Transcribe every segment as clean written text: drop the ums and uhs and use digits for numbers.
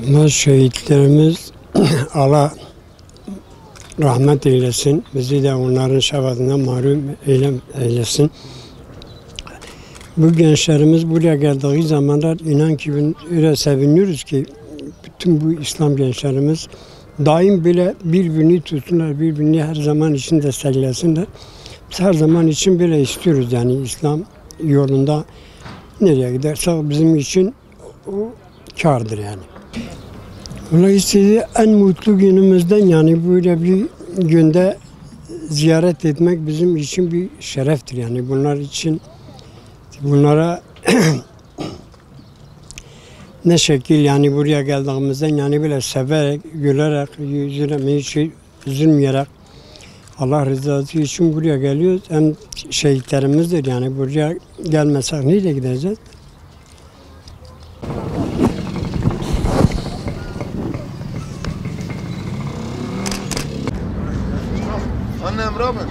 Bunlar şehitlerimiz Allah rahmet eylesin. Bizi de onların şefaatinden mahrum eylesin. Bu gençlerimiz buraya geldiği zamanlar inan ki öyle seviniyoruz ki bütün bu İslam gençlerimiz daim bile birbirini tutsunlar, birbirini her zaman için desteklesinler. Biz her zaman için bile istiyoruz yani İslam yolunda nereye gidersek bizim için o kârdır yani. Vallahi sizi en mutlu günümüzden yani böyle bir günde ziyaret etmek bizim için bir şereftir yani bunlar için bunlara ne şekil yani buraya geldiğimizden yani böyle severek, gülerek, yüzüne hiç üzülmeyerek Allah rızası için buraya geliyoruz. Hem şehitlerimizdir yani buraya gelmesek nereye gideceğiz? Annem Robin.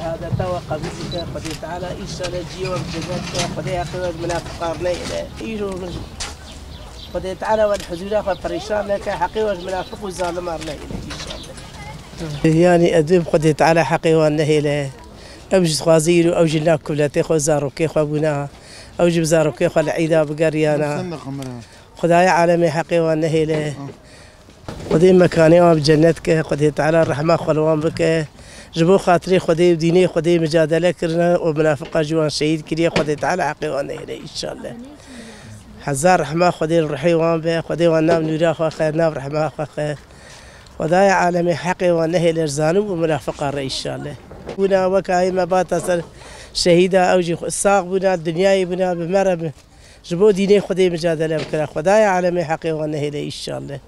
شهادته وقبيلته قضي تعالى إيشان جيوم جزاك قضي أقوى منافقار ليلة إيشو قضي تعالى والحزورة وفريشان لك حقي والمنافق والظالم ليلة يعني أدب قضي تعالى حقي والنهيلة أوجد خوازير وأوجد لك كلاتي خو زاروكي خو أبونا أوجب زاروكي خو العيدة بقريانا خدايا عالمي حقي والنهيلة قضي مكاني وبجنتك قضي تعالى الرحمة خلوان بك جبو خاطري خدي وديني خدي مجادله كرنا ومنافقه جوان شهيد كريه خدي تعالى حقي وانا ان شاء الله حزار رحمه خدي الرحي وان به خدي وانا نورا خو خيرنا ورحمه خو خير خدايا عالمي حقي وانا الارزان ومنافقه ان شاء الله بنا وكاي ما بات شهيده اوجي الساق بنا الدنيا بنا بمرب جبو ديني خدي مجادله كرا خدايا عالمي حقي وانا ان شاء الله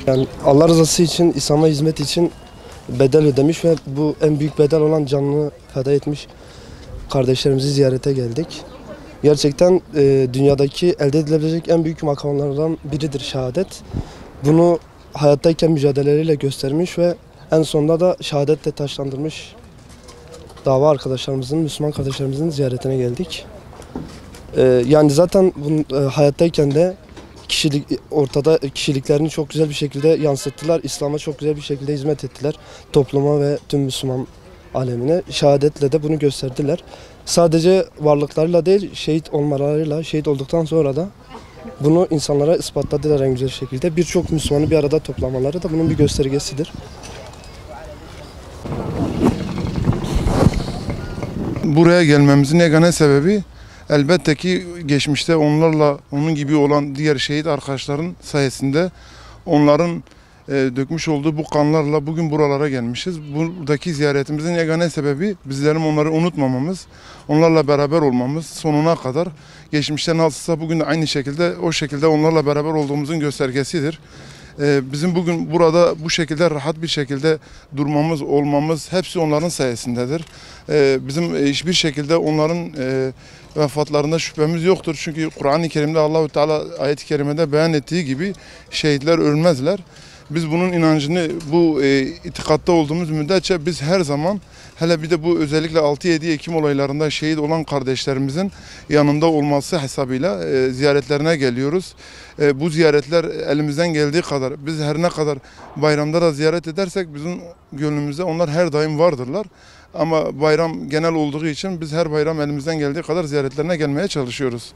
Yani Allah rızası için, İslam'a hizmet için bedel ödemiş ve bu en büyük bedel olan canını feda etmiş kardeşlerimizi ziyarete geldik. Gerçekten dünyadaki elde edilebilecek en büyük makamlardan biridir şehadet. Bunu hayattayken mücadeleleriyle göstermiş ve en sonunda da şehadetle taçlandırmış dava arkadaşlarımızın, Müslüman kardeşlerimizin ziyaretine geldik. Yani zaten hayattayken de ortada kişiliklerini çok güzel bir şekilde yansıttılar. İslam'a çok güzel bir şekilde hizmet ettiler. Topluma ve tüm Müslüman alemine. Şehadetle de bunu gösterdiler. Sadece varlıklarıyla değil, şehit olmalarıyla, şehit olduktan sonra da bunu insanlara ispatladılar en güzel şekilde. Birçok Müslümanı bir arada toplamaları da bunun bir göstergesidir. Buraya gelmemizin yegane sebebi elbette ki geçmişte onlarla onun gibi olan diğer şehit arkadaşların sayesinde onların dökmüş olduğu bu kanlarla bugün buralara gelmişiz. Buradaki ziyaretimizin yegane sebebi bizlerin onları unutmamamız, onlarla beraber olmamız sonuna kadar. Geçmişte nasılsa bugün de aynı şekilde o şekilde onlarla beraber olduğumuzun göstergesidir. Bizim bugün burada bu şekilde rahat bir şekilde durmamız, olmamız hepsi onların sayesindedir. Bizim hiçbir şekilde onların vefatlarında şüphemiz yoktur. Çünkü Kur'an-ı Kerim'de Allahu Teala ayet-i kerimede beyan ettiği gibi şehitler ölmezler. Biz bunun inancını, bu itikatta olduğumuz müddetçe biz her zaman, hele bir de bu özellikle 6-7 Ekim olaylarında şehit olan kardeşlerimizin yanında olması hesabıyla ziyaretlerine geliyoruz. Bu ziyaretler elimizden geldiği kadar, biz her ne kadar bayramda da ziyaret edersek bizim gönlümüzde onlar her daim vardırlar. Ama bayram genel olduğu için biz her bayram elimizden geldiği kadar ziyaretlerine gelmeye çalışıyoruz.